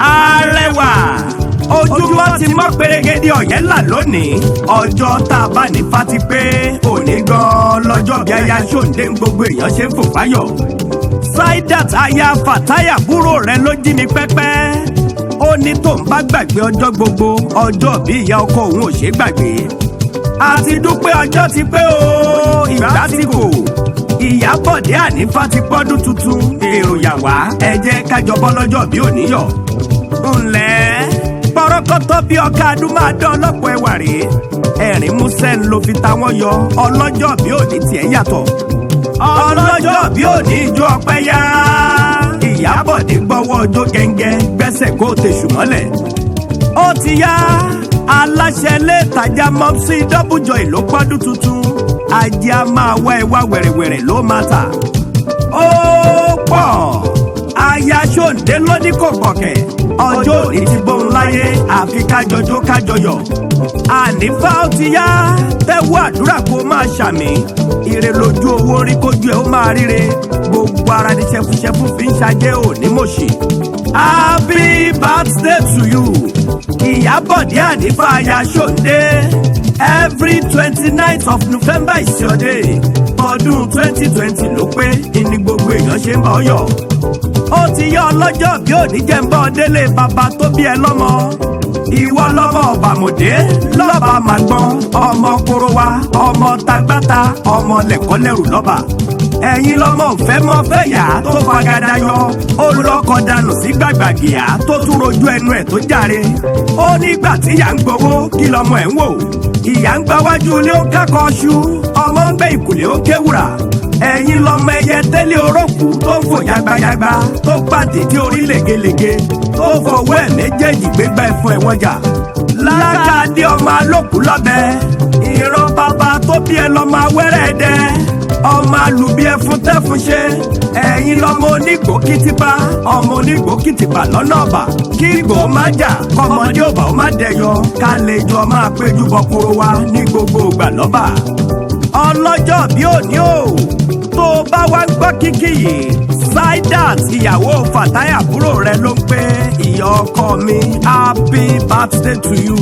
Arẹwà ojúmọ́ ti mọ́ pérégedé ọ̀yẹ́ là lónìí ọjọ́ tá a bá ní fati pé òní gan lọ́jọ́ bí aya Ṣóǹdé gbogbo èèyàn ṣe ń fò fáyọ̀. Saidat aya Fatai àbúrò rẹ̀ ló jí mi pẹ́pẹ́ ó ní tó ń bá gbàgbé ọjọ́ gbogbo ọjọ́ bí ìyá ọkọ òun ò ṣe gbàgbé. àti dúpẹ́ ọjọ́ ti pé o ìgbà tí kò Ìyábọ̀dé Ànífà ti pọ́dún tuntun èrò yàwá ẹ jẹ́ kájọ bọ́ lọ́jọ́ bí òníyọ̀. ńlẹ́ pọ́rọ́kọ́tọ́ bí ọkà adúmáadán ọlọ́pọ̀ ẹwà rèé ẹ̀rín músẹ́ ń lo fi ta wọ́n yọ ọlọ́jọ́ bí òní tiẹ̀ yàtọ̀ ọlọ́jọ́ bí òní ijó ọpẹ́ yá. Ìyábọ̀dé gbọ́wọ́ ọjọ́ gẹ́ngẹ́ gbẹ́sẹ̀ kó tẹ̀sù mọ́lẹ̀. ó ti yá aláṣẹ ilé ìtajà Mopsy Double Joy ló pọ́dún tuntun ajé a máa wá ẹ wá wẹ̀rẹ̀wẹ̀rẹ̀ ló máa tà. ó pọ̀ aya Ṣóǹdé ló ní kò pọ̀kẹ́ ọjọ́ òní ti bóun láyé àfi kájọjó kájọyọ̀. Ànífà ó ti yá tẹ́wọ́ àdúrà kó máa ṣàmì ire lójú owó rí kójú ẹ̀ ó máa ríre gbogbo ara ní ṣẹfúṣẹfú fi ń ṣajẹ́ òní mọ̀ṣì. Happy birthday to you Ìyábọ̀dé Ànífà aya Ṣóǹdé. Every 29th of November is your day. ọdún 2020 ló pé ìní gbogbo èèyàn ṣe ń bọ̀ yọ̀. ó ti yọ ọlọ́jọ́ bí òní jẹ́ ń bọ́ délé bàbá tó bí ẹ lọ́mọ. ìwọ lọ́mọ ọ̀bàmọ̀dé lọ́ba màgbọ́n ọmọ korowa ọmọ tagbáta ọmọ lẹ̀kọ́lẹ́rù lọ́ba. ẹ̀yin lọ́mọ òfẹ́ mọ́ fẹ́ yá tó fagada yọ ó lọ́kọ̀ dànù sí gbàgbàgìyà tó tún rojú ẹnu ẹ̀ tó jàre. ó nígbà tí ìyá ń gbowó kí lọ́mọ ẹ̀ ń wò ìyá ń gbáwájú ilé ó kẹ́kọ̀ọ́ ṣú ọmọ ń gbé ìkùlé ó kéwùrà. ẹ̀yin lọ́mọ ẹyẹ tẹ́lẹ̀ orókù tó ń fò yagbayagba tó pàdé tí orí lègelège tó fọwọ́ ẹ̀ méjèèjì gbégbá ẹ̀fọn ẹ̀wọ̀n jà. lákàdé ọmọ alókù lọ́bẹ̀ ìran bàbá tó bí ẹ lọ́mọ awẹ́rẹ́ dẹ ọmọ alùbí ẹfun tẹ́fun ṣe. ẹ̀yin lọ́mọ onígbò kìtìpá ọmọ onígbò kìtìpá lọ́nà ọ̀bà kí ìgbò má jà kọ́mọdé ọ̀bà ó má dẹyọ ká lè jọ máa péjú bọkúrò wa ní gbogbo ìgbà lọ́bà. ọlọ́jọ́ bí òní o tó bá wá ń gbọ́ kíkì yìí Saidat ìyàwó Fatai àbúrò rẹ̀ ló ń pé ìyá ọkọ mi happy birthday to you.